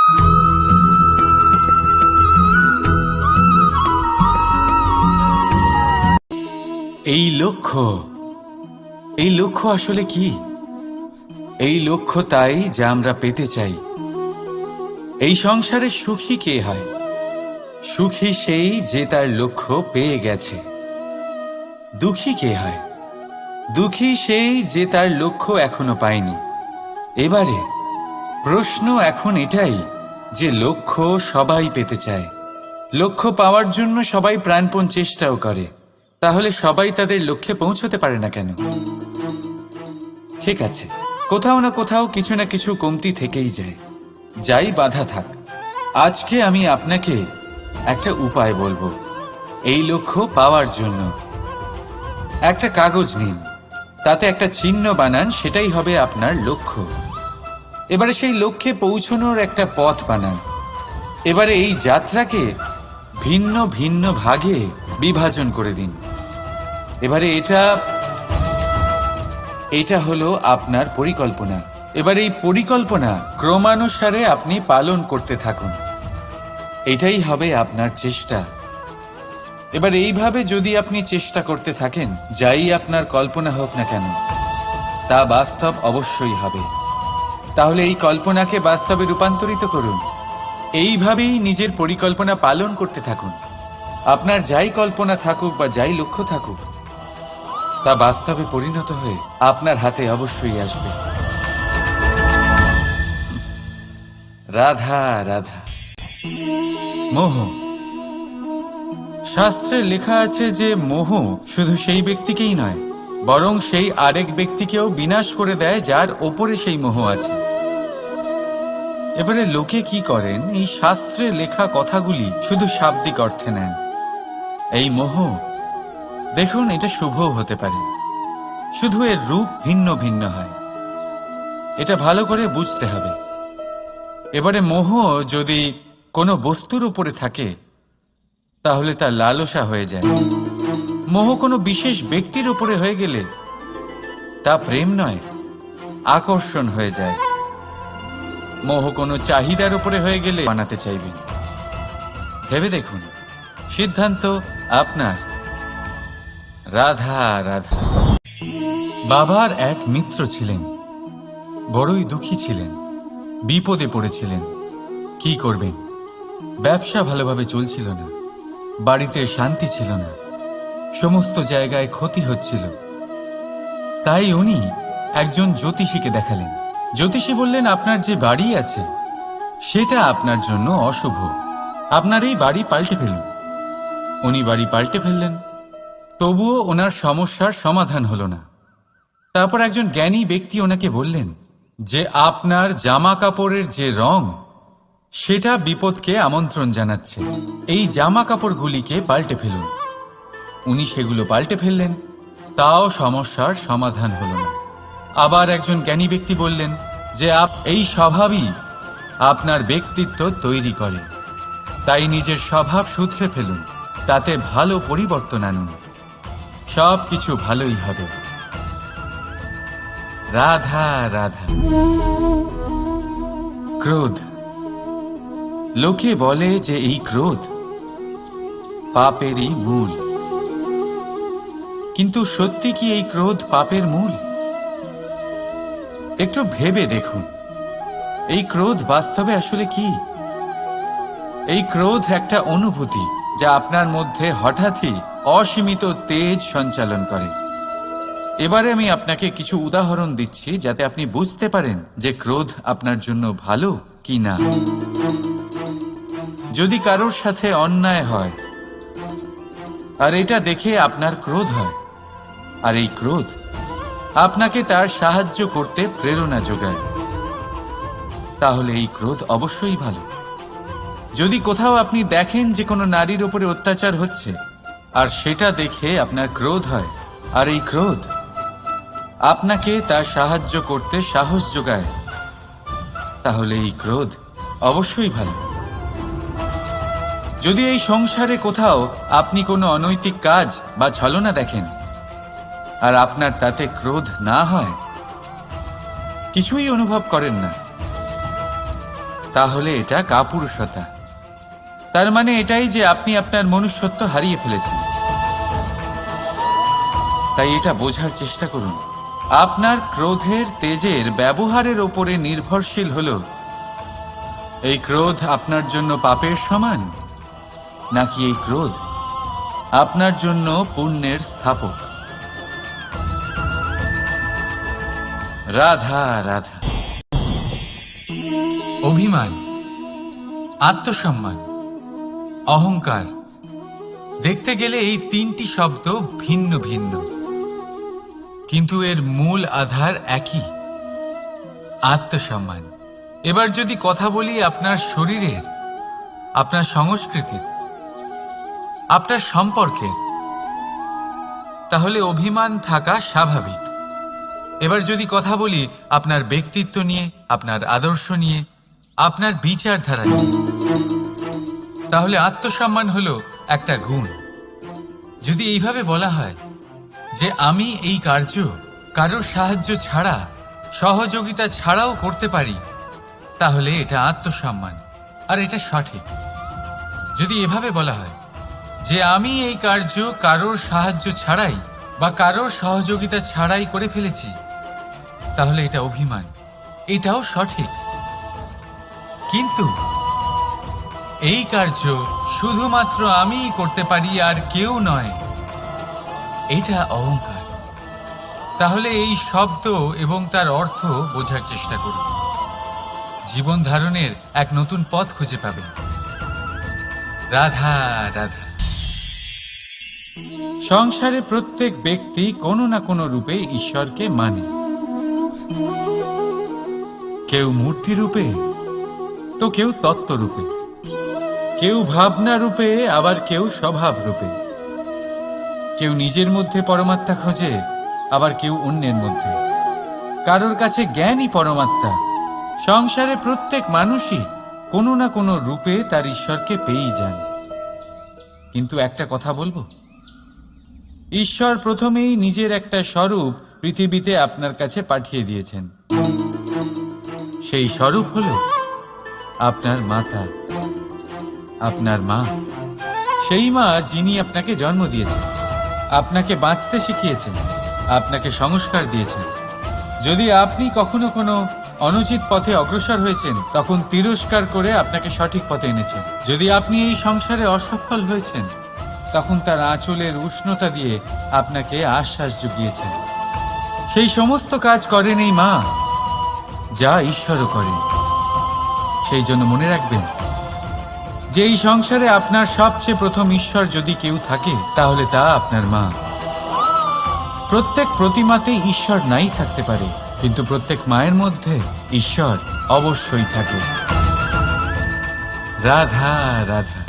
এই লক্ষ্য আসলে কি? এই লক্ষ্য তাই যা আমরা পেতে চাই। এই সংসারে সুখী কে হয়? সুখী সেই যে তার লক্ষ্য পেয়ে গেছে। দুঃখী কে হয়? দুঃখী সেই যে তার লক্ষ্য এখনো পায়নি। এবারে প্রশ্ন এখন এটাই যে লক্ষ্য সবাই পেতে চায়, লক্ষ্য পাওয়ার জন্য সবাই প্রাণপণ চেষ্টাও করে, তাহলে সবাই তাদের লক্ষ্যে পৌঁছতে পারে না কেন? ঠিক আছে, কোথাও না কোথাও কিছু না কিছু কমতি থেকেই যায়, যাই বাধা থাক। আজকে আমি আপনাকে একটা উপায় বলবো এই লক্ষ্য পাওয়ার জন্য। একটা কাগজ নিন, তাতে একটা চিহ্ন বানান, সেটাই হবে আপনার লক্ষ্য। এবারে সেই লক্ষ্যে পৌঁছানোর একটা পথ বানান। এবারে এই যাত্রাকে ভিন্ন ভিন্ন ভাগে বিভাজন করে দিন। এবারে এটা হলো আপনার পরিকল্পনা। এবার এই পরিকল্পনা ক্রমানুসারে আপনি পালন করতে থাকুন, এটাই হবে আপনার চেষ্টা। এবার এইভাবে যদি আপনি চেষ্টা করতে থাকেন, যাই আপনার কল্পনা হোক না কেন তা বাস্তব অবশ্যই হবে। তাহলে এই কল্পনাকে বাস্তবে রূপান্তরিত করুন। এইভাবেই নিজের পরিকল্পনা পালন করতে থাকুন। আপনার যাই কল্পনা থাকুক বা যাই লক্ষ্য থাকুক, তা বাস্তবে পরিণত হয়ে আপনার হাতে অবশ্যই আসবে। রাধা রাধা। মোহ। শাস্ত্রে লেখা আছে যে মোহ শুধু সেই ব্যক্তিকেই নয়, বরং সেই আরেক ব্যক্তিকেও বিনাশ করে দেয় যার ওপরে সেই মোহ আছে। এবারে লোকে কি করেন, এই শাস্ত্রে লেখা কথাগুলি শুধু শাব্দিক অর্থে নেন। এই মোহ, দেখুন, এটা শুভও হতে পারে, শুধু এর রূপ ভিন্ন ভিন্ন হয়। এটা ভালো করে বুঝতে হবে। এবারে মোহ যদি কোনো বস্তুর উপরে থাকে, তাহলে তা লালসা হয়ে যায়। মোহ কোনো বিশেষ ব্যক্তির উপরে হয়ে গেলে তা প্রেম নয়, আকর্ষণ হয়ে যায়। মোহ কোনো চাহিদার উপরে হয়ে গেলে বানাতে চাইবেন। ভেবে দেখুন, সিদ্ধান্ত আপনার। রাধা রাধা। বাবার এক মিত্র ছিলেন, বড়ই দুঃখী ছিলেন, বিপদে পড়েছিলেন। কি করবেন? ব্যবসা ভালোভাবে চলছিল না, বাড়িতে শান্তি ছিল না, সমস্ত জায়গায় ক্ষতি হচ্ছিল। তাই উনি একজন জ্যোতিষীকে দেখালেন। জ্যোতিষী বললেন, আপনার যে বাড়ি আছে সেটা আপনার জন্য অশুভ, আপনার এই বাড়ি পাল্টে ফেলুন। উনি বাড়ি পাল্টে ফেললেন, তবুও ওনার সমস্যার সমাধান হলো না। তারপর একজন জ্ঞানী ব্যক্তি ওনাকে বললেন যে আপনার জামা কাপড়ের যে রং সেটা বিপদকে আমন্ত্রণ জানাচ্ছে, এই জামা কাপড়গুলিকে পাল্টে ফেলুন। উনি সেগুলো পাল্টে ফেললেন, তাও সমস্যার সমাধান হলো না। আবার একজন জ্ঞানী ব্যক্তি বললেন যে এই স্বভাবই আপনার ব্যক্তিত্ব তৈরি করে, তাই নিজের স্বভাব শুধরে ফেলুন, তাতে ভালো পরিবর্তন আনুন, সব কিছু ভালোই হবে। রাধা রাধা। ক্রোধ। লোকে বলে যে এই ক্রোধ পাপেরই মূল, কিন্তু সত্যি কি এই ক্রোধ পাপের মূল? একটু ভেবে দেখুন, এই ক্রোধ বাস্তবে আসলে কি? এই ক্রোধ একটা অনুভূতি যা আপনার মধ্যে হঠাৎই অসীমিত তেজ সঞ্চালন করে। এবারে আমি আপনাকে কিছু উদাহরণ দিচ্ছি যাতে আপনি বুঝতে পারেন যে ক্রোধ আপনার জন্য ভালো কি না। যদি কারোর সাথে অন্যায় হয় আর এটা দেখে আপনার ক্রোধ হয়, আর এই ক্রোধ আপনাকে তার সাহায্য করতে প্রেরণা যোগায়, তাহলে এই ক্রোধ অবশ্যই ভালো। যদি কোথাও আপনি দেখেন যে কোনো নারীর উপরে অত্যাচার হচ্ছে আর সেটা দেখে আপনার ক্রোধ হয়, আর এই ক্রোধ আপনাকে তার সাহায্য করতে সাহস যোগায়, তাহলে এই ক্রোধ অবশ্যই ভালো। যদি এই সংসারে কোথাও আপনি কোনো অনৈতিক কাজ বা ছলনা দেখেন আর আপনার তাতে ক্রোধ না হয়, কিছুই অনুভব করেন না, তাহলে এটা কাপুরুষতা। তার মানে এটাই যে আপনি আপনার মনুষ্যত্ব হারিয়ে ফেলেছেন। তাই এটা বোঝার চেষ্টা করুন, আপনার ক্রোধের তেজের ব্যবহারের ওপরে নির্ভরশীল হলো এই ক্রোধ আপনার জন্য পাপের সমান, নাকি এই ক্রোধ আপনার জন্য পুণ্যের স্থাপক। রাধা রাধা। অভিমান, আত্মসম্মান, অহংকার, দেখতে গেলে এই তিনটি শব্দ ভিন্ন ভিন্ন, কিন্তু এর মূল আধার একই, আত্মসম্মান। এবার যদি কথা বলি আপনার শরীরের, আপনার সংস্কৃতির, আপনার সম্পর্কের, তাহলে অভিমান থাকা স্বাভাবিক। এবার যদি কথা বলি আপনার ব্যক্তিত্ব নিয়ে, আপনার আদর্শ নিয়ে, আপনার বিচারধারা নিয়ে, তাহলে আত্মসম্মান হলো একটা গুণ। যদি এইভাবে বলা হয় যে আমি এই কার্য কারোর সাহায্য ছাড়া, সহযোগিতা ছাড়াও করতে পারি, তাহলে এটা আত্মসম্মান, আর এটা সঠিক। যদি এভাবে বলা হয় যে আমি এই কার্য কারোর সাহায্য ছাড়াই বা কারোর সহযোগিতা ছাড়াই করে ফেলেছি, তাহলে এটা অভিমান, এটাও সঠিক। কিন্তু এই কার্য শুধুমাত্র আমিই করতে পারি আর কেউ নয়, এটা অহংকার। তাহলে এই শব্দ এবং তার অর্থ বোঝার চেষ্টা করুন, জীবন ধারণের এক নতুন পথ খুঁজে পাবেন। রাধা রাধা। সংসারে প্রত্যেক ব্যক্তি কোনো না কোনো রূপে ঈশ্বরকে মানে, কেউ মূর্তি রূপে, তো কেউ তত্ত্ব রূপে, কেউ ভাবনা রূপে, আবার কেউ স্বভাব রূপে। কেউ নিজের মধ্যে পরমাত্মা খোঁজে, আবার কেউ অন্যের মধ্যে। কারোর কাছে জ্ঞানই পরমাত্মা। সংসারে প্রত্যেক মানুষই কোনো না কোনো রূপে তার ঈশ্বরকে পেয়েই যান। কিন্তু একটা কথা বলবো, ঈশ্বর প্রথমেই নিজের একটা স্বরূপ পৃথিবীতে আপনার কাছে পাঠিয়ে দিয়েছেন। সেই স্বরূপ হলো আপনার মাতা, আপনার মা। সেই মা যিনি আপনাকে জন্ম দিয়েছেন, আপনাকে বাঁচতে শিখিয়েছেন, আপনাকে সংস্কার দিয়েছেন। যদি আপনি কখনো কোনো অনুচিত পথে অগ্রসর হয়েছেন, তখন তিরস্কার করে আপনাকে সঠিক পথে এনেছেন। যদি আপনি এই সংসারে অসফল হয়েছেন, তখন তার আঁচলের উষ্ণতা দিয়ে আপনাকে আশ্বাস জুগিয়েছেন। সেই সমস্ত কাজ করেন এই মা, যা ঈশ্বরও করেন। সেই জন্য মনে রাখবেন যে এই সংসারে আপনার সবচেয়ে প্রথম ঈশ্বর যদি কেউ থাকে, তাহলে তা আপনার মা। প্রত্যেক প্রতিমাতে ঈশ্বর নাই থাকতে পারে, কিন্তু প্রত্যেক মায়ের মধ্যে ঈশ্বর অবশ্যই থাকে। রাধা রাধা।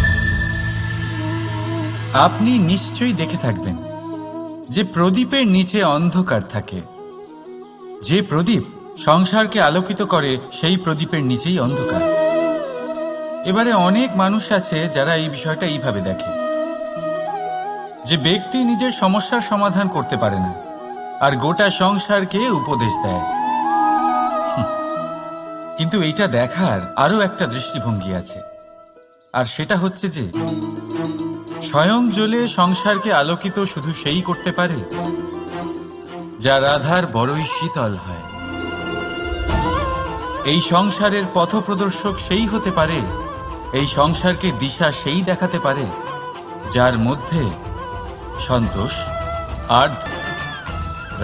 আপনি নিশ্চয়ই দেখে থাকবেন যে প্রদীপের নিচে অন্ধকার থাকে। যে প্রদীপ সংসারকে আলোকিত করে, সেই প্রদীপের নিচেই অন্ধকার। এবারে অনেক মানুষ আছে যারা এই বিষয়টা এইভাবে দেখে যে ব্যক্তি নিজের সমস্যার সমাধান করতে পারে না, আর গোটা সংসারকে উপদেশ দেয়। কিন্তু এইটা দেখার আরো একটা দৃষ্টিভঙ্গি আছে, আর সেটা হচ্ছে যে স্বয়ং জ্বলে সংসারকে আলোকিত শুধু সেই করতে পারে যা রাধার বড়ই শীতল হয়। এই সংসারের পথপ্রদর্শক সেই হতে পারে, এই সংসারকে দিশা সেই দেখাতে পারে যার মধ্যে সন্তোষ আর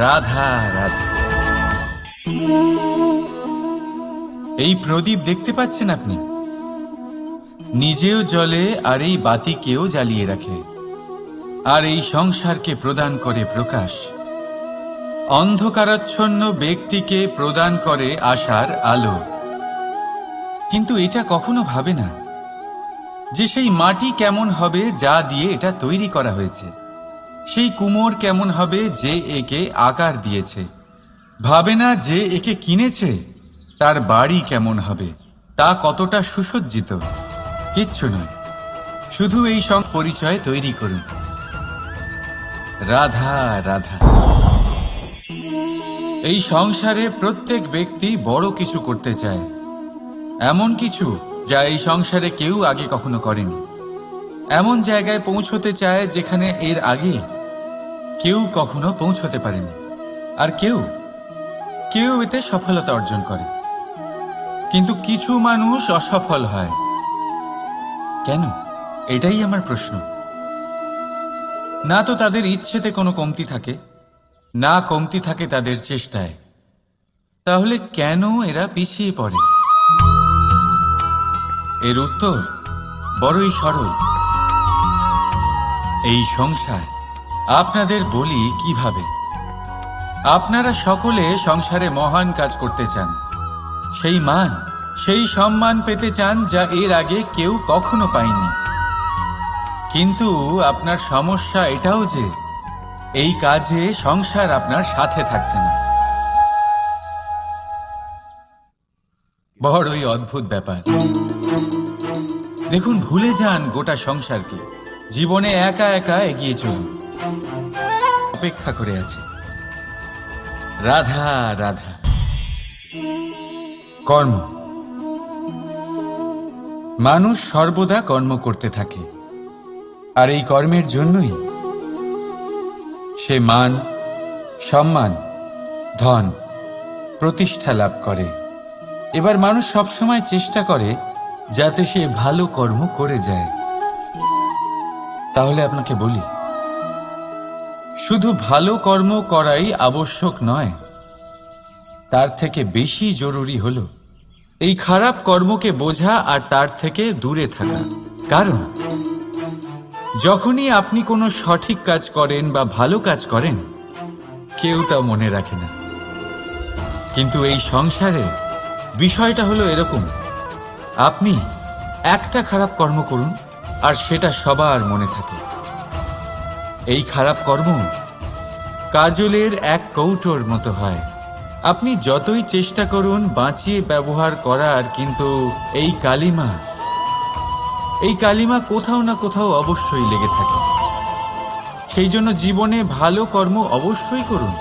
রাধা রাধা। এই প্রদীপ দেখতে পাচ্ছেন আপনি, নিজেও জ্বলে আর এই বাতিকেও জ্বালিয়ে রাখে, আর এই সংসারকে প্রদান করে প্রকাশ। অন্ধকারাচ্ছন্ন ব্যক্তিকে প্রদান করে আশার আলো। কিন্তু এটা কখনো ভাবে না যে সেই মাটি কেমন হবে যা দিয়ে এটা তৈরি করা হয়েছে, সেই কুমোর কেমন হবে যে একে আকার দিয়েছে। ভাবে না যে একে কিনেছে তার বাড়ি কেমন হবে, তা কতটা সুসজ্জিত। কিচ্ছু নয়, শুধু এই পরিচয় তৈরি করুন। রাধা রাধা। এই সংসারে প্রত্যেক ব্যক্তি বড় কিছু করতে চায়, এমন কিছু যা এই সংসারে কেউ আগে কখনো করেনি। এমন জায়গায় পৌঁছতে চায় যেখানে এর আগে কেউ কখনো পৌঁছতে পারেনি। আর কেউ কেউ এতে সফলতা অর্জন করে, কিন্তু কিছু মানুষ অসফল হয় কেন? এটাই আমার প্রশ্ন। না তো তাদের ইচ্ছেতে কোনো কমতি থাকে, না কমতি থাকে তাদের চেষ্টায়। তাহলে কেন এরা পিছিয়ে পড়ে? এর উত্তর বড়ই সরল। এই সংসার। আপনাদের বলি কিভাবে। আপনারা সকলে সংসারে মহান কাজ করতে চান, সেই মান, সেই সম্মান পেতে চান যা এর আগে কেউ কখনো পায়নি। কিন্তু আপনার সমস্যা এটাও যে এই কাজে সংসার আপনার সাথে থাকছে না। বড়ই অদ্ভুত ব্যাপার। দেখুন, ভুলে যান গোটা সংসারকে। জীবনে একা একা এগিয়ে চলুন। অপেক্ষা করে আছে রাধা রাধা। কর্ম। মানুষ সর্বদা কর্ম করতে থাকে, আর এই কর্মের জন্যই সে মান, সম্মান, ধন, প্রতিষ্ঠা লাভ করে। এবার মানুষ সবসময় চেষ্টা করে যাতে সে ভালো কর্ম করে যায়। তাহলে আপনাকে বলি, শুধু ভালো কর্ম করাই আবশ্যক নয়, তার থেকে বেশি জরুরি হলো এই খারাপ কর্মকে বোঝা আর তার থেকে দূরে থাকা। কারণ যখনই আপনি কোনো সঠিক কাজ করেন বা ভালো কাজ করেন, কেউ তা মনে রাখে না। কিন্তু এই সংসারে বিষয়টা হলো এরকম, আপনি একটা খারাপ কর্ম করুন আর সেটা সবার মনে থাকে। এই খারাপ কর্ম কাজলের এক কৌটোর মতো হয়। আপনি যতই চেষ্টা করুন বাঁচিয়ে ব্যবহার করার, কিন্তু এই কালিমা কোথাও না কোথাও অবশ্যই লেগে থাকে। সেই জন্য জীবনে ভালো কর্ম অবশ্যই করুন,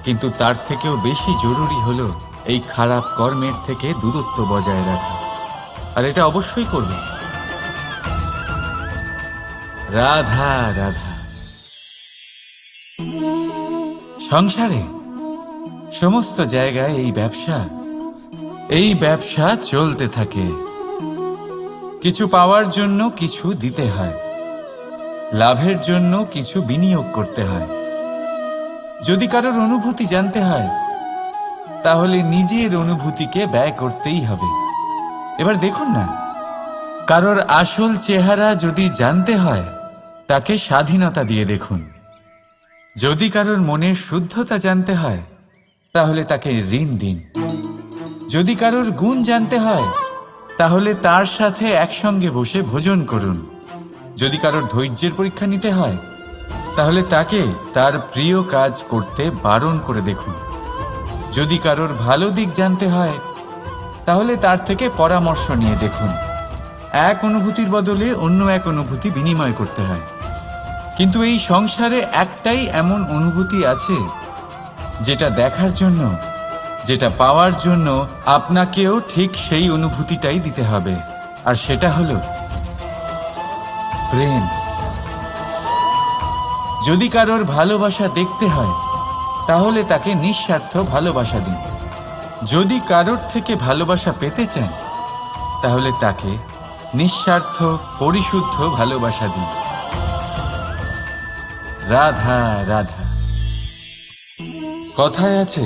কিন্তু তার থেকেও বেশি জরুরি হলো এই খারাপ কর্মের থেকে দূরত্ব বজায় রাখা। আর এটা অবশ্যই করবেন। রাধা রাধা। সংসারে সমস্ত জায়গায় এই ব্যবসা চলতে থাকে। কিছু পাওয়ার জন্য কিছু দিতে হয়, লাভের জন্য কিছু বিনিয়োগ করতে হয়। যদি কারোর অনুভূতি জানতে হয়, তাহলে নিজের অনুভূতিকে ব্যয় করতেই হবে। এবার দেখুন না, কারোর আসল চেহারা যদি জানতে হয়, তাকে স্বাধীনতা দিয়ে দেখুন। যদি কারোর মনের শুদ্ধতা জানতে হয়, তাহলে তাকে ঋণ দিন। যদি কারোর গুণ জানতে হয়, তাহলে তার সাথে একসঙ্গে বসে ভোজন করুন। যদি কারোর ধৈর্যের পরীক্ষা নিতে হয়, তাহলে তাকে তার প্রিয় কাজ করতে বারণ করে দেখুন। যদি কারোর ভালো দিক জানতে হয়, তাহলে তার থেকে পরামর্শ নিয়ে দেখুন। এক অনুভূতির বদলে অন্য এক অনুভূতি বিনিময় করতে হয়। কিন্তু এই সংসারে একটাই এমন অনুভূতি আছে যেটা দেখার জন্য, যেটা পাওয়ার জন্য আপনাকেও ঠিক সেই অনুভূতিটাই দিতে হবে, আর সেটা হলো প্রেম। যদি কারোর ভালোবাসা দেখতে হয়, তাহলে তাকে নিঃস্বার্থ ভালোবাসা দিন। যদি কারোর থেকে ভালোবাসা পেতে চান, তাহলে তাকে নিঃস্বার্থ পরিশুদ্ধ ভালোবাসা দিন। রাধা রাধা। কথায় আছে,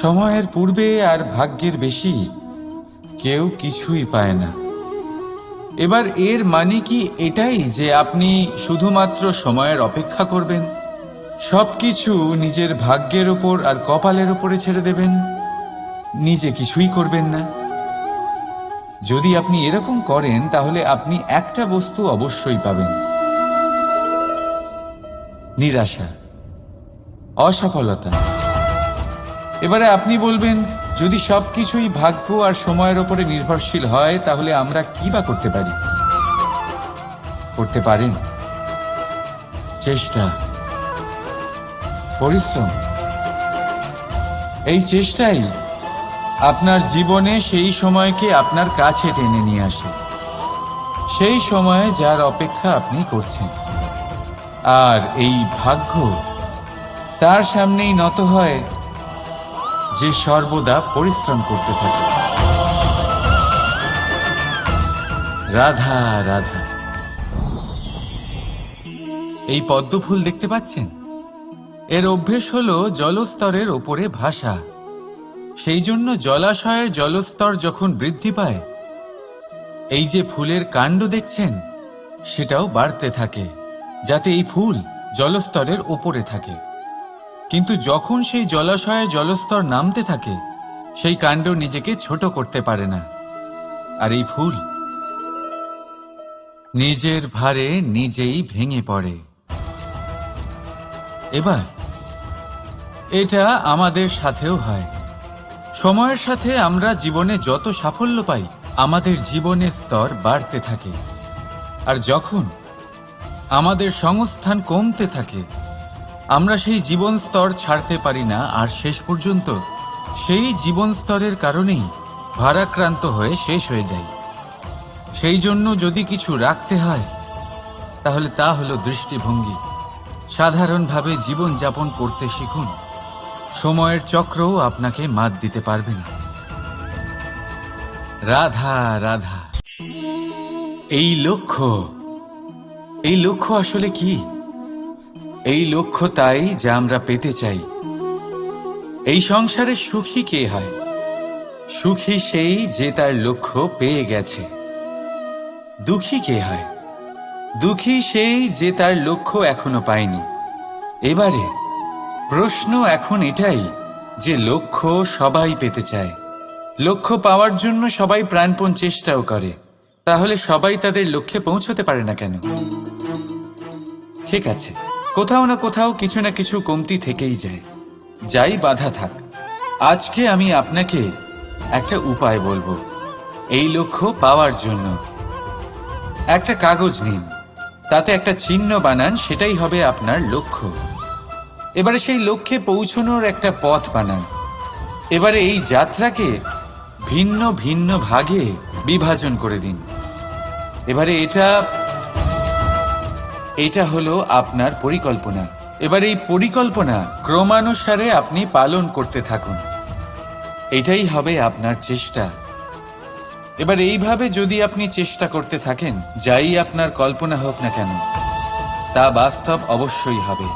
সময়ের পূর্বে আর ভাগ্যের বেশি কেউ কিছুই পায় না। এবার এর মানে কি এটাই যে আপনি শুধুমাত্র সময়ের অপেক্ষা করবেন, সবকিছু নিজের ভাগ্যের ওপর আর কপালের ওপরে ছেড়ে দেবেন, নিজে কিছুই করবেন না? যদি আপনি এরকম করেন, তাহলে আপনি একটা বস্তু অবশ্যই পাবেন: নিরাশা, অসফলতা। এবারে আপনি বলবেন, যদি সবকিছুই ভাগ্য আর সময়ের ওপরে নির্ভরশীল হয়, তাহলে আমরা কি বা করতে পারি? করতে পারেন চেষ্টা, পরিশ্রম। এই চেষ্টাই আপনার জীবনে সেই সময়কে আপনার কাছে টেনে নিয়ে আসে, সেই সময়ে যার অপেক্ষা আপনি করছেন। আর এই ভাগ্য তার সামনেই নত হয় যে সর্বদা পরিশ্রম করতে থাকে। রাধা রাধা। এই পদ্মফুল দেখতে পাচ্ছেন? এর অভ্যেস হলো জলস্তরের ওপরে ভাসা। সেই জন্য জলাশয়ের জলস্তর যখন বৃদ্ধি পায়, এই যে ফুলের কাণ্ড দেখছেন সেটাও বাড়তে থাকে, যাতে এই ফুল জলস্তরের ওপরে থাকে। কিন্তু যখন সেই জলাশয়ে জলস্তর নামতে থাকে, সেই কাণ্ড নিজেকে ছোট করতে পারে না, আর এই ফুল নিজের ভারে নিজেই ভেঙে পড়ে। এবার এটা আমাদের সাথেও হয়। সময়ের সাথে আমরা জীবনে যত সাফল্য পাই, আমাদের জীবনের স্তর বাড়তে থাকে। আর যখন আমাদের সংস্থান কমতে থাকে, আমরা সেই জীবন স্তর ছাড়তে পারি না, আর শেষ পর্যন্ত সেই জীবন স্তরের কারণেই ভারাক্রান্ত হয়ে শেষ হয়ে যায়। সেই জন্য যদি কিছু রাখতে হয়, তাহলে তা হলো দৃষ্টিভঙ্গি। সাধারণভাবে জীবন যাপন করতে শিখুন। সময়ের চক্রও আপনাকে মাত দিতে পারবে না। রাধা রাধা। এই লক্ষ্য আসলে কি? এই লক্ষ্য তাই যা আমরা পেতে চাই। এই সংসারে সুখী কে হয়? সুখী সেই যে তার লক্ষ্য পেয়ে গেছে। দুঃখী কে হয়? দুঃখী সেই যে তার লক্ষ্য এখনো পায়নি। এবারে প্রশ্ন এখন এটাই যে লক্ষ্য সবাই পেতে চায়, লক্ষ্য পাওয়ার জন্য সবাই প্রাণপণ চেষ্টাও করে, তাহলে সবাই তাদের লক্ষ্যে পৌঁছতে পারে না কেন? ঠিক আছে, কোথাও না কোথাও কিছু না কিছু কমতি থেকেই যায়, যাই বাধা থাক। আজকে আমি আপনাকে একটা উপায় বলবো এই লক্ষ্য পাওয়ার জন্য। একটা কাগজ নিন, তাতে একটা চিহ্ন বানান, সেটাই হবে আপনার লক্ষ্য। এবারে সেই লক্ষ্যে পৌঁছানোর একটা পথ বানান। এবারে এই যাত্রাকে ভিন্ন ভিন্ন ভাগে বিভাজন করে দিন। এবারে এটা হলো আপনার পরিকল্পনা। এবার এই পরিকল্পনা ক্রমানুসারে আপনি পালন করতে থাকুন। এটাই হবে আপনার চেষ্টা। এবার এইভাবে যদি আপনি চেষ্টা করতে থাকেন, যাই আপনার কল্পনা হোক না কেন, তা বাস্তব অবশ্যই হবে।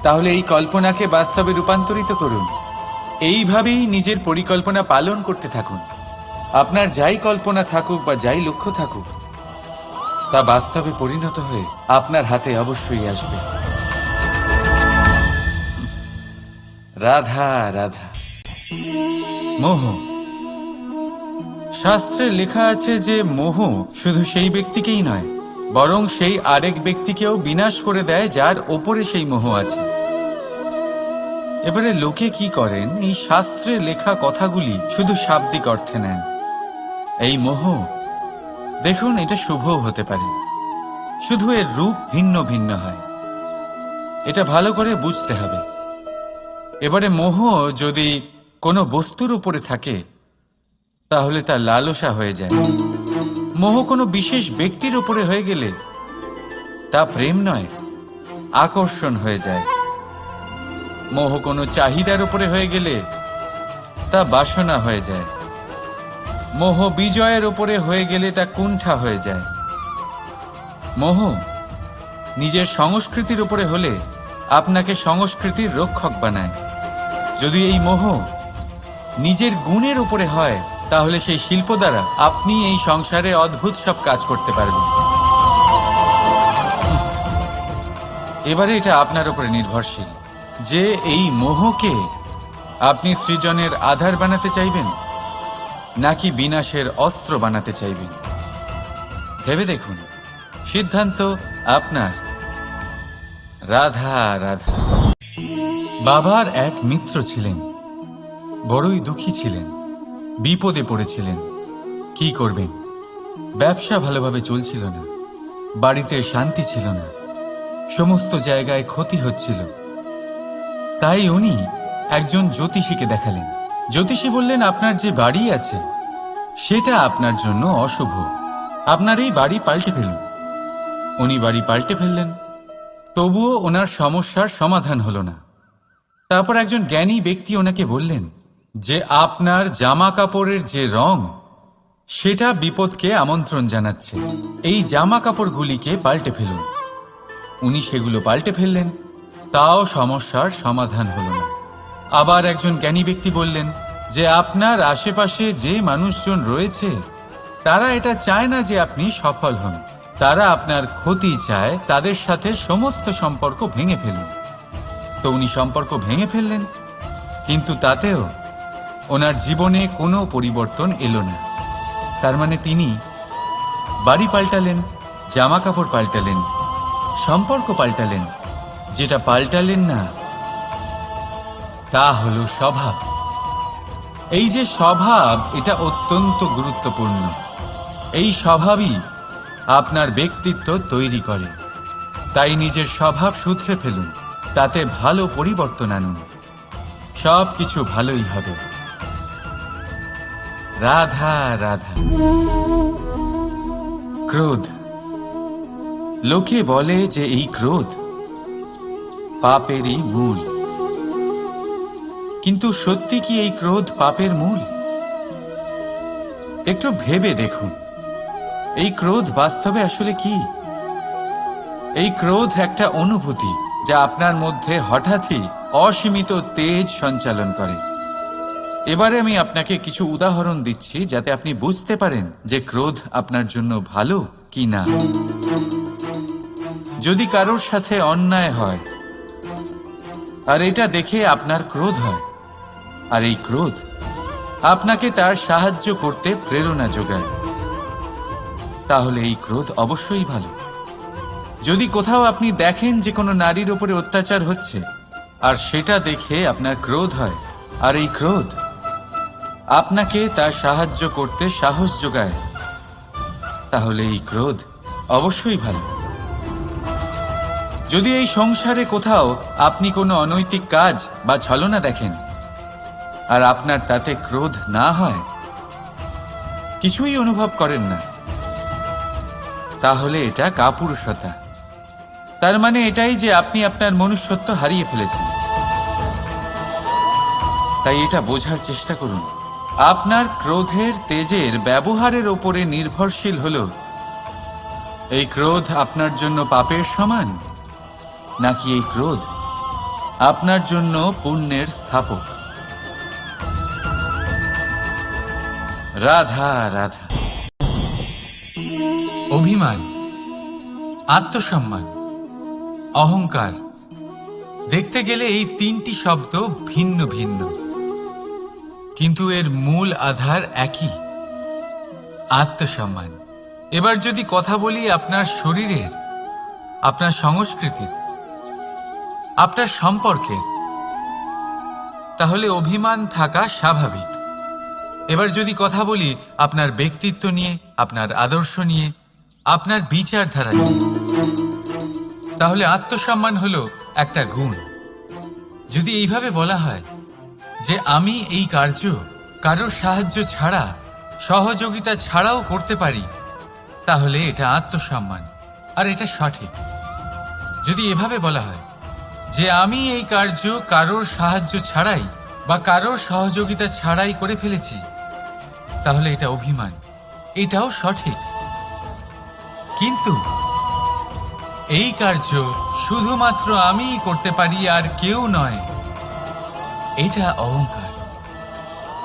তাহলে এই কল্পনাকে বাস্তবে রূপান্তরিত করুন। এইভাবেই নিজের পরিকল্পনা পালন করতে থাকুন। আপনার যাই কল্পনা থাকুক বা যাই লক্ষ্য থাকুক, তা বাস্তবে পরিণত হয়ে আপনার হাতে অবশ্যই আসবে। রাধা রাধা। মোহ। শাস্ত্রে লেখা আছে যে মোহ শুধু সেই ব্যক্তিকেই নয়, বরং সেই আরেক ব্যক্তিকেও বিনাশ করে দেয় যার ওপরে সেই মোহ আছে। এবারে লোকে কি করেন, এই শাস্ত্রে লেখা কথাগুলি শুধু শাব্দিক অর্থে নেন। এই মোহ, দেখুন, এটা শুভও হতে পারে, শুধু এর রূপ ভিন্ন ভিন্ন হয়। এটা ভালো করে বুঝতে হবে। এবারে মোহ যদি কোনো বস্তুর উপরে থাকে, তাহলে তা লালসা হয়ে যায়। মোহ কোনো বিশেষ ব্যক্তির উপরে হয়ে গেলে তা প্রেম নয়, আকর্ষণ হয়ে যায়। মোহ কোনো চাহিদার উপরে হয়ে গেলে তা বাসনা হয়ে যায়। মোহ বিজয়ের উপরে হয়ে গেলে তা কুণ্ঠা হয়ে যায়। মোহ নিজের সংস্কৃতির উপরে হলে আপনাকে সংস্কৃতির রক্ষক বানায়। যদি এই মোহ নিজের গুণের উপরে হয়, তাহলে সেই শিল্প দ্বারা আপনি এই সংসারে অদ্ভুত সব কাজ করতে পারবেন। এবারে এটা আপনার উপরে নির্ভরশীল যে এই মোহকে আপনি সৃজনের আধার বানাতে চাইবেন নাকি বিনাশের অস্ত্র বানাতে চাইবেন। ভেবে দেখুন, সিদ্ধান্ত আপনার। রাধা রাধা। বাবার এক মিত্র ছিলেন, বড়ই দুঃখী ছিলেন, বিপদে পড়েছিলেন। কি করবেন? ব্যবসা ভালোভাবে চলছিল না, বাড়িতে শান্তি ছিল না, সমস্ত জায়গায় ক্ষতি হচ্ছিল। তাই উনি একজন জ্যোতিষীকে দেখালেন। জ্যোতিষী বললেন, আপনার যে বাড়ি আছে সেটা আপনার জন্য অশুভ, আপনার এই বাড়ি পাল্টে ফেলুন। উনি বাড়ি পাল্টে ফেললেন, তবুও ওনার সমস্যার সমাধান হলো না। তারপর একজন জ্ঞানী ব্যক্তি ওনাকে বললেন যে আপনার জামা কাপড়ের যে রং সেটা বিপদকে আমন্ত্রণ জানাচ্ছে, এই জামা কাপড়গুলিকে পাল্টে ফেলুন। উনি সেগুলো পাল্টে ফেললেন, তাও সমস্যার সমাধান হলো না। আবার একজন জ্ঞানী ব্যক্তি বললেন যে আপনার আশেপাশে যে মানুষজন রয়েছে তারা এটা চায় না যে আপনি সফল হন, তারা আপনার ক্ষতি চায়, তাদের সাথে সমস্ত সম্পর্ক ভেঙে ফেলুন। তো উনি সম্পর্ক ভেঙে ফেললেন, কিন্তু তাতেও ওনার জীবনে কোনো পরিবর্তন এলো না। তার মানে তিনি বাড়ি পাল্টালেন, জামা কাপড় পাল্টালেন, সম্পর্ক পাল্টালেন, যেটা পাল্টালেন না তা হলো স্বভাব। এই যে স্বভাব, এটা অত্যন্ত গুরুত্বপূর্ণ। এই স্বভাবই আপনার ব্যক্তিত্ব তৈরি করে। তাই নিজের স্বভাব শুধরে ফেলুন, তাতে ভালো পরিবর্তন আনুন, সব কিছু ভালোই হবে। রাধা রাধা। ক্রোধ, লোকে বলে যে এই ক্রোধ পাপেরই মূল, কিন্তু সত্যি কি এই ক্রোধ পাপের মূল? একটু ভেবে দেখুন, এই ক্রোধ বাস্তবে আসলে কি? এই ক্রোধ একটা অনুভূতি যা আপনার মধ্যে হঠাৎই অসীমিত তেজ সঞ্চালন করে। এবারে আমি আপনাকে কিছু উদাহরণ দিচ্ছি যাতে আপনি বুঝতে পারেন যে ক্রোধ আপনার জন্য ভালো কি না। যদি কারোর সাথে অন্যায় হয় আর এটা দেখে আপনার ক্রোধ হয়, আর এই ক্রোধ আপনাকে তার সাহায্য করতে প্রেরণা যোগায়, তাহলে এই ক্রোধ অবশ্যই ভালো। যদি কোথাও আপনি দেখেন যে কোনো নারীর উপরে অত্যাচার হচ্ছে আর সেটা দেখে আপনার ক্রোধ হয়, আর এই ক্রোধ আপনাকে তার সাহায্য করতে সাহস যোগায়, তাহলে এই ক্রোধ অবশ্যই ভালো। যদি এই সংসারে কোথাও আপনি কোনো অনৈতিক কাজ বা ছলনা দেখেন আর আপনার তাতে ক্রোধ না হয়, কিছুই অনুভব করেন না, তাহলে এটা কাপুরুষতা। তার মানে এটাই যে আপনি আপনার মনুষ্যত্ব হারিয়ে ফেলেছেন। তাই এটা বোঝার চেষ্টা করুন, আপনার ক্রোধের তেজের ব্যবহারের ওপরে নির্ভরশীল হলো এই ক্রোধ আপনার জন্য পাপের সমান, নাকি এই ক্রোধ আপনার জন্য পুণ্যের স্থাপক। রাধা রাধা। অভিমান, আত্মসম্মান, অহংকার, দেখতে গেলে এই তিনটি শব্দ ভিন্ন ভিন্ন, কিন্তু এর মূল আধার একই, আত্মসম্মান। এবার যদি কথা বলি আপনার শরীরের, আপনার সংস্কৃতির, আপনার সম্পর্কের, তাহলে অভিমান থাকা স্বাভাবিক। এবার যদি কথা বলি আপনার ব্যক্তিত্ব নিয়ে, আপনার আদর্শ নিয়ে, আপনার বিচারধারা নিয়ে, তাহলে আত্মসম্মান হলো একটা গুণ। যদি এইভাবে বলা হয় যে আমি এই কার্য কারোর সাহায্য ছাড়া, সহযোগিতা ছাড়াও করতে পারি, তাহলে এটা আত্মসম্মান, আর এটা সঠিক। যদি এভাবে বলা হয় যে আমি এই কার্য কারোর সাহায্য ছাড়াই বা কারোর সহযোগিতা ছাড়াই করে ফেলেছি, তাহলে এটা অভিমান, এটাও সঠিক। কিন্তু এই কার্য শুধুমাত্র আমিই করতে পারি আর কেউ নয়, এটা অহংকার।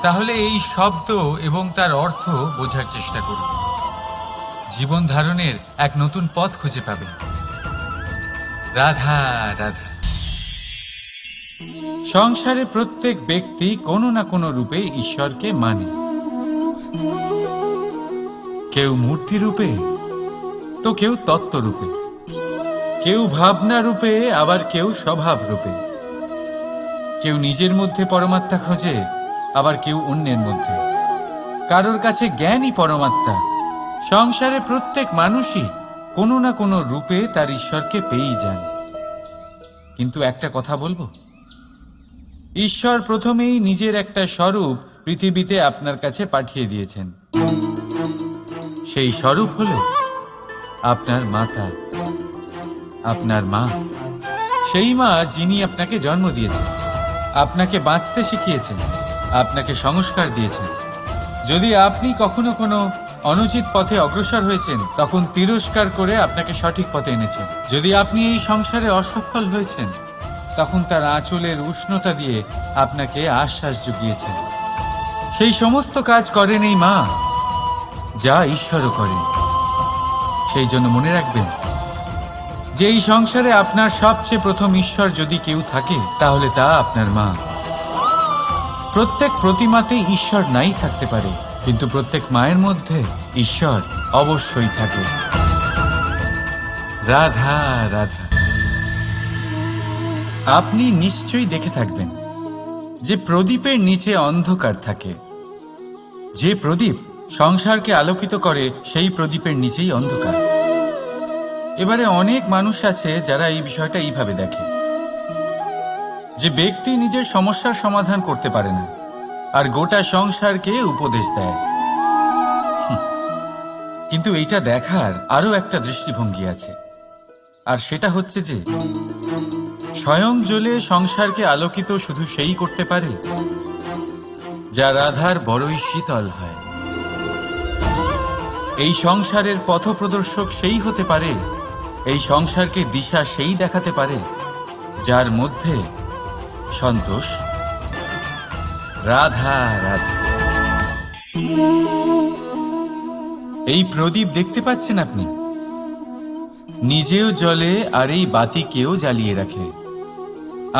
তাহলে এই শব্দ এবং তার অর্থ বোঝার চেষ্টা করুন, জীবন ধারণের এক নতুন পথ খুঁজে পাবেন। রাধা রাধা। সংসারে প্রত্যেক ব্যক্তি কোনো না কোনো রূপে ঈশ্বরকে মানে, কেউ মূর্তি রূপে, তো কেউ তত্ত্ব রূপে, কেউ ভাবনা রূপে, আবার কেউ স্বভাব রূপে। কেউ নিজের মধ্যে পরমাত্মা খোঁজে, আবার কেউ অন্যের মধ্যে। কারোর কাছে জ্ঞানই পরমাত্মা। সংসারে প্রত্যেক মানুষই কোনো না কোনো রূপে তার ঈশ্বরকে পেয়েই যান। কিন্তু একটা কথা বলবো, ঈশ্বর প্রথমেই নিজের একটা স্বরূপ পৃথিবীতে আপনার কাছে পাঠিয়ে দিয়েছেন। সেই স্বরূপ হলো আপনার মাতা, আপনার মা। সেই মা যিনি আপনাকে জন্ম দিয়েছেন, আপনাকে বাঁচতে শিখিয়েছেন, আপনাকে সংস্কার দিয়েছেন। যদি আপনি কখনো কোনো অনুচিত পথে অগ্রসর হয়েছেন, তখন তিরস্কার করে আপনাকে সঠিক পথে এনেছেন। যদি আপনি এই সংসারে অসফল হয়েছেন, তখন তার আঁচলের উষ্ণতা দিয়ে আপনাকে আশ্বাস জুগিয়েছেন। সেই সমস্ত কাজ করেন এই মা, যা ঈশ্বরও করেন। সেই জন্য মনে রাখবেন যে এই সংসারে আপনার সবচেয়ে প্রথম ঈশ্বর যদি কেউ থাকে, তাহলে তা আপনার মা। প্রত্যেক প্রতিমাতে ঈশ্বর নাই থাকতে পারে, কিন্তু প্রত্যেক মায়ের মধ্যে ঈশ্বর অবশ্যই থাকে। রাধা রাধা। আপনি নিশ্চয়ই দেখে থাকবেন যে প্রদীপের নিচে অন্ধকার থাকে। যে প্রদীপ সংসারকে আলোকিত করে, সেই প্রদীপের নিচেই অন্ধকার। এবারে অনেক মানুষ আছে যারা এই বিষয়টা এইভাবে দেখে যে ব্যক্তি নিজের সমস্যার সমাধান করতে পারে না, আর গোটা সংসারকে উপদেশ দেয়। কিন্তু এইটা দেখার আরো একটা দৃষ্টিভঙ্গি আছে, আর সেটা হচ্ছে যে স্বয়ং জ্বলে সংসারকে আলোকিত শুধু সেই করতে পারে যা রাধার বড়ই শীতল হয়। এই সংসারের পথপ্রদর্শক সেই হতে পারে, এই সংসারকে দিশা সেই দেখাতে পারে যার মধ্যে সন্তোষ। রাধা রাধা। এই প্রদীপ দেখতে পাচ্ছেন আপনি, নিজেও জ্বলে আর এই বাতিকেও জ্বালিয়ে রাখে,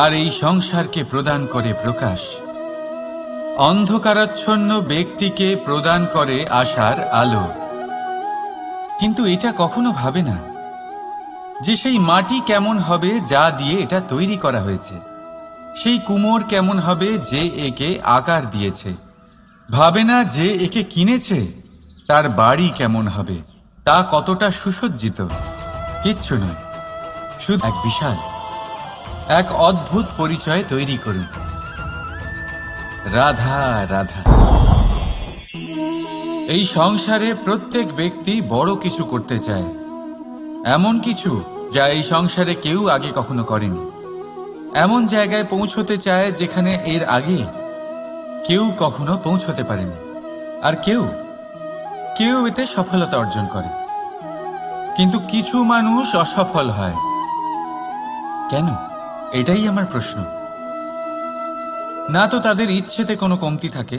আর এই সংসারকে প্রদান করে প্রকাশ। অন্ধকারাচ্ছন্ন ব্যক্তিকে প্রদান করে আশার আলো। কিন্তু এটা কখনো ভাবে না যে সেই মাটি কেমন হবে যা দিয়ে এটা তৈরি করা হয়েছে, সেই কুমোর কেমন হবে যে একে আকার দিয়েছে। ভাবে না যে একে কিনেছে তার বাড়ি কেমন হবে, তা কতটা সুসজ্জিত। কিচ্ছু নয়, শুধু এক বিশাল, এক অদ্ভুত পরিচয় তৈরি করুন। রাধা রাধা। এই সংসারে প্রত্যেক ব্যক্তি বড় কিছু করতে চায়, এমন কিছু যা এই সংসারে কেউ আগে কখনো করেনি। এমন জায়গায় পৌঁছতে চায় যেখানে এর আগে কেউ কখনো পৌঁছতে পারেনি, আর কেউ এতে সফলতা অর্জন করে। কিন্তু কিছু মানুষ অসফল হয় কেন? এটাই আমার প্রশ্ন। না তো তাদের ইচ্ছেতে কোনো কমতি থাকে,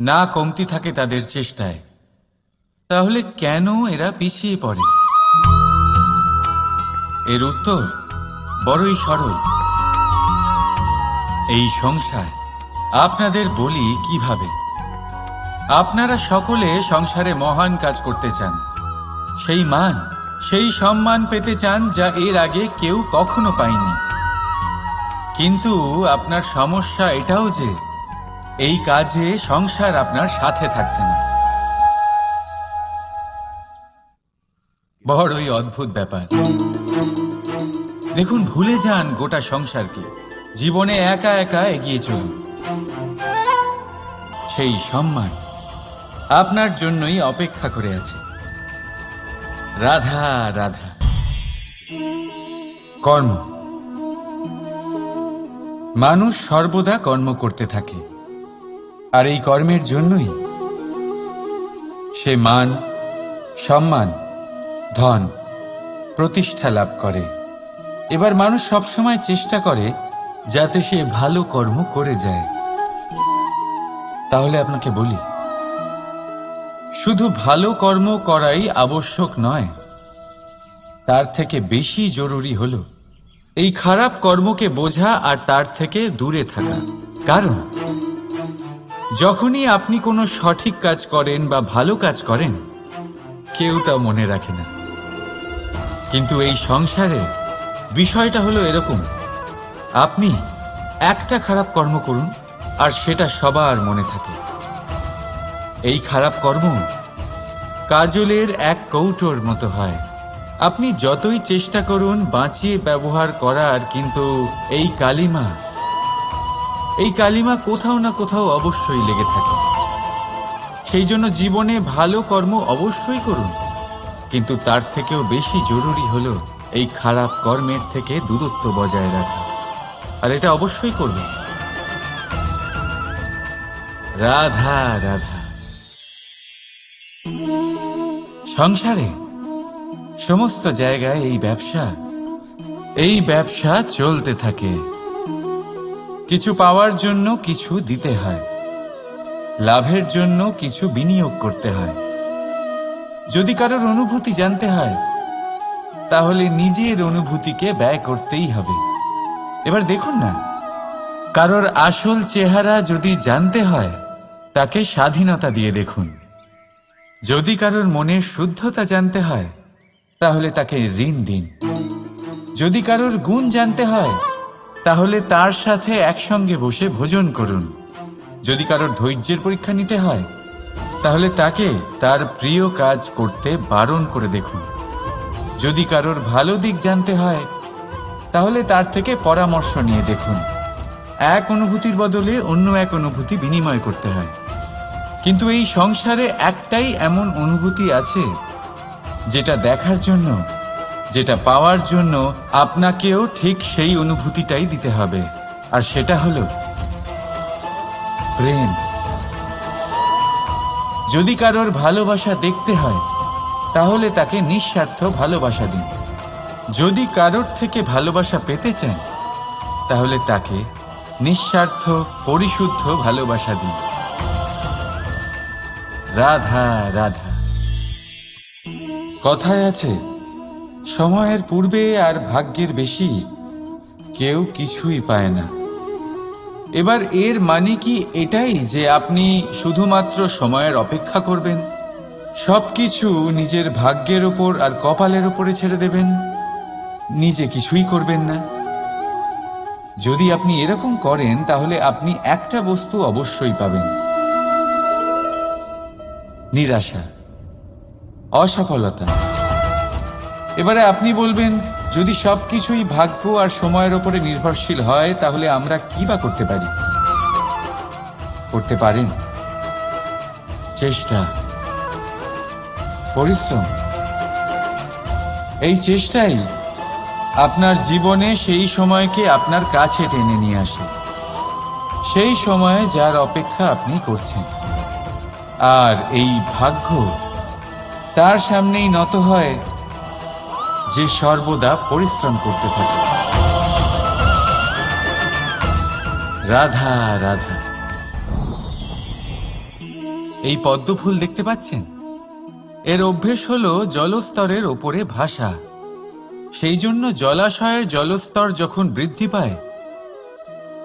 না কমতি থাকে তাদের চেষ্টায়। তাহলে কেন এরা পিছিয়ে পড়ে? এর উত্তর বড়ই সরল। এই সংসার। আপনাদের বলি কিভাবে। আপনারা সকলে সংসারে মহান কাজ করতে চান, সেই মান, সেই সম্মান পেতে চান যা এর আগে কেউ কখনো পায়নি। কিন্তু আপনার সমস্যা এটাও যে এই কাজে সংসার আপনার সাথে থাকছে না। বড়ই অদ্ভুত ব্যাপার। দেখুন, ভুলে যান গোটা সংসারকে, জীবনে একা একা এগিয়ে চলুন। সেই সম্মান আপনার জন্যই অপেক্ষা করে আছে। রাধা রাধা। কর্ম। মানুষ সর্বদা কর্ম করতে থাকে, আর এই কর্মের জন্যই সে মান, সম্মান, ধন, প্রতিষ্ঠা লাভ করে। এবার মানুষ সবসময় চেষ্টা করে যাতে সে ভালো কর্ম করে যায়। তাহলে আপনাকে বলি, শুধু ভালো কর্ম করাই আবশ্যক নয়, তার থেকে বেশি জরুরি হলো এই খারাপ কর্মকে বোঝা আর তার থেকে দূরে থাকা। কারণ যখনই আপনি কোনো সঠিক কাজ করেন বা ভালো কাজ করেন, কেউ তা মনে রাখে না। কিন্তু এই সংসারে বিষয়টা হলো এরকম, আপনি একটা খারাপ কর্ম করুন আর সেটা সবার মনে থাকে। এই খারাপ কর্ম কাজলের এক কৌটোর মতো হয়। আপনি যতই চেষ্টা করুন বাঁচিয়ে ব্যবহার করার, কিন্তু এই কালিমা এই কালিমা কোথাও না কোথাও অবশ্যই লেগে থাকে। সেই জন্য জীবনে ভালো কর্ম অবশ্যই করুন, কিন্তু তার থেকেও বেশি জরুরি হলো এই খারাপ কর্মের থেকে দূরত্ব বজায় রাখা, আর এটা অবশ্যই করবেন। রাধা রাধা। সংসারে সমস্ত জায়গায় এই ব্যবসা চলতে থাকে। কিছু পাওয়ার জন্য কিছু দিতে হয়, লাভের জন্য কিছু বিনিয়োগ করতে হয়। যদি কারোর অনুভূতি জানতে হয়, তাহলে নিজের অনুভূতিকে ব্যয় করতেই হবে। এবার দেখুন না, কারোর আসল চেহারা যদি জানতে হয়, তাকে স্বাধীনতা দিয়ে দেখুন। যদি কারোর মনের শুদ্ধতা জানতে হয়, তাহলে তাকে ঋণ দিন। যদি কারোর গুণ জানতে হয়, তাহলে তার সাথে একসঙ্গে বসে ভোজন করুন। যদি কারোর ধৈর্যের পরীক্ষা নিতে হয়, তাহলে তাকে তার প্রিয় কাজ করতে বারণ করে দেখুন। যদি কারোর ভালো দিক জানতে হয়, তাহলে তার থেকে পরামর্শ নিয়ে দেখুন। এক অনুভূতির বদলে অন্য এক অনুভূতি বিনিময় করতে হয়। কিন্তু এই সংসারে একটাই এমন অনুভূতি আছে, যেটা দেখার জন্য, যেটা পাওয়ার জন্য আপনাকেও ঠিক সেই অনুভূতিটাই দিতে হবে, আর সেটা হলো প্রেম। যদি কারোর ভালোবাসা দেখতে হয়, তাহলে তাকে নিঃস্বার্থ ভালোবাসা দিন। যদি কারোর থেকে ভালোবাসা পেতে চান, তাহলে তাকে নিঃস্বার্থ পরিশুদ্ধ ভালোবাসা দিন। রাধা রাধা। কথায় আছে, সময়ের পূর্বে আর ভাগ্যের বেশি কেউ কিছুই পায় না। এবার এর মানে কি এটাই যে আপনি শুধুমাত্র সময়ের অপেক্ষা করবেন, সবকিছু নিজের ভাগ্যের ওপর আর কপালের ওপরে ছেড়ে দেবেন, নিজে কিছুই করবেন না? যদি আপনি এরকম করেন, তাহলে আপনি একটা বস্তু অবশ্যই পাবেন: নিরাশা, অসফলতা। এবারে আপনি বলবেন, যদি সবকিছুই ভাগ্য আর সময়ের ওপরে নির্ভরশীল হয়, তাহলে আমরা কি বা করতে পারি? করতে পারেন চেষ্টা, পরিশ্রম। এই চেষ্টাই আপনার জীবনে সেই সময়কে আপনার কাছে টেনে নিয়ে আসে, সেই সময়ে যার অপেক্ষা আপনি করছেন। আর এই ভাগ্য তার সামনেই নত হয় যে সর্বদা পরিশ্রম করতে থাকে। রাধা রাধা। এই পদ্ম ফুল দেখতে পাচ্ছেন? এর অভ্যেস হলো জলস্তরের ওপরে ভাসা। সেই জন্য জলাশয়ের জলস্তর যখন বৃদ্ধি পায়,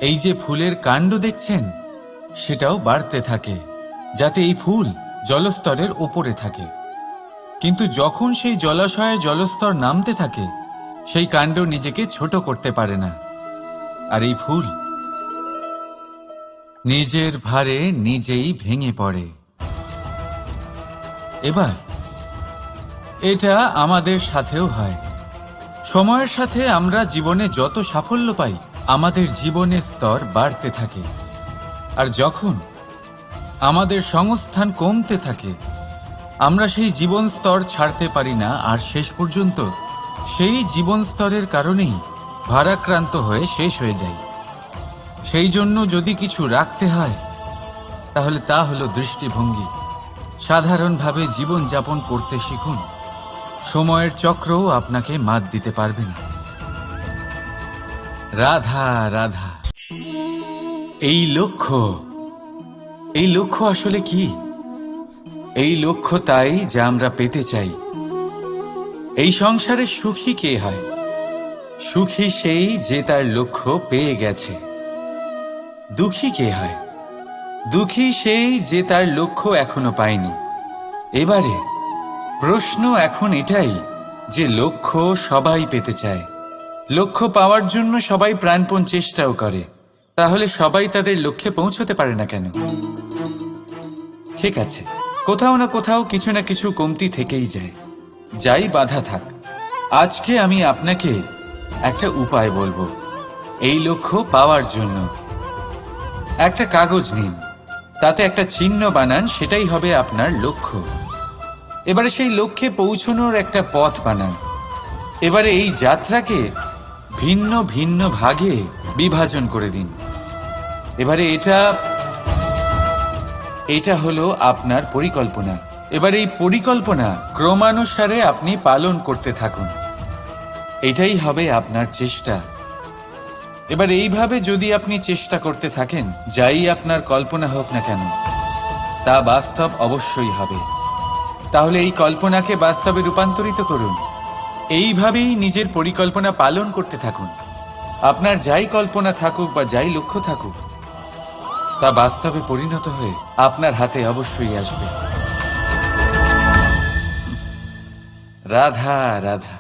এই যে ফুলের কাণ্ড দেখছেন, সেটাও বাড়তে থাকে, যাতে এই ফুল জলস্তরের ওপরে থাকে। কিন্তু যখন সেই জলাশয়ে জলস্তর নামতে থাকে, সেই কাণ্ড নিজেকে ছোট করতে পারে না, আর এই ফুল নিজের ভারে নিজেই ভেঙে পড়ে। এবার এটা আমাদের সাথেও হয়। সময়ের সাথে আমরা জীবনে যত সাফল্য পাই, আমাদের জীবনের স্তর বাড়তে থাকে। আর যখন আমাদের সংস্থান কমতে থাকে, আমরা সেই জীবন স্তর ছাড়তে পারি না, আর শেষ পর্যন্ত সেই জীবন স্তরের কারণেই ভারাক্রান্ত হয়ে শেষ হয়ে যায়। সেই জন্য যদি কিছু রাখতে হয়, তাহলে তা হলো দৃষ্টিভঙ্গি। সাধারণভাবে জীবনযাপন করতে শিখুন। সময়ের চক্রও আপনাকে মাত দিতে পারবে না। রাধা রাধা। এই লক্ষ্য আসলে কি? এই লক্ষ্য তাই যা আমরা পেতে চাই। এই সংসারে সুখী কে হয়? সুখী সেই যে তার লক্ষ্য পেয়ে গেছে। দুঃখী কে হয়? দুঃখী সেই যে তার লক্ষ্য এখনো পায়নি। এবারে প্রশ্ন এখন এটাই যে লক্ষ্য সবাই পেতে চায়, লক্ষ্য পাওয়ার জন্য সবাই প্রাণপণ চেষ্টাও করে, তাহলে সবাই তাদের লক্ষ্যে পৌঁছতে পারে না কেন? ঠিক আছে, কোথাও না কোথাও কিছু না কিছু কমতি থেকেই যায়, যাই বাধা থাক। আজকে আমি আপনাকে একটা উপায় বলবো এই লক্ষ্য পাওয়ার জন্য। একটা কাগজ নিন, তাতে একটা চিহ্ন বানান, সেটাই হবে আপনার লক্ষ্য। এবারে সেই লক্ষ্যে পৌঁছানোর একটা পথ বানান। এবারে এই যাত্রাকে ভিন্ন ভিন্ন ভাগে বিভাজন করে দিন। এবারে এটা হলো আপনার পরিকল্পনা। এবার এই পরিকল্পনা ক্রমানুসারে আপনি পালন করতে থাকুন। এটাই হবে আপনার চেষ্টা। এবার এইভাবে যদি আপনি চেষ্টা করতে থাকেন, যাই আপনার কল্পনা হোক না কেন, তা বাস্তব অবশ্যই হবে। তাহলে এই কল্পনাকে বাস্তবে রূপান্তরিত করুন। এইভাবেই নিজের পরিকল্পনা পালন করতে থাকুন। আপনার যাই কল্পনা থাকুক বা যাই লক্ষ্য থাকুক, তা বাস্তবে পরিণত হয়ে আপনার হাতে অবশ্যই আসবে। রাধা রাধা।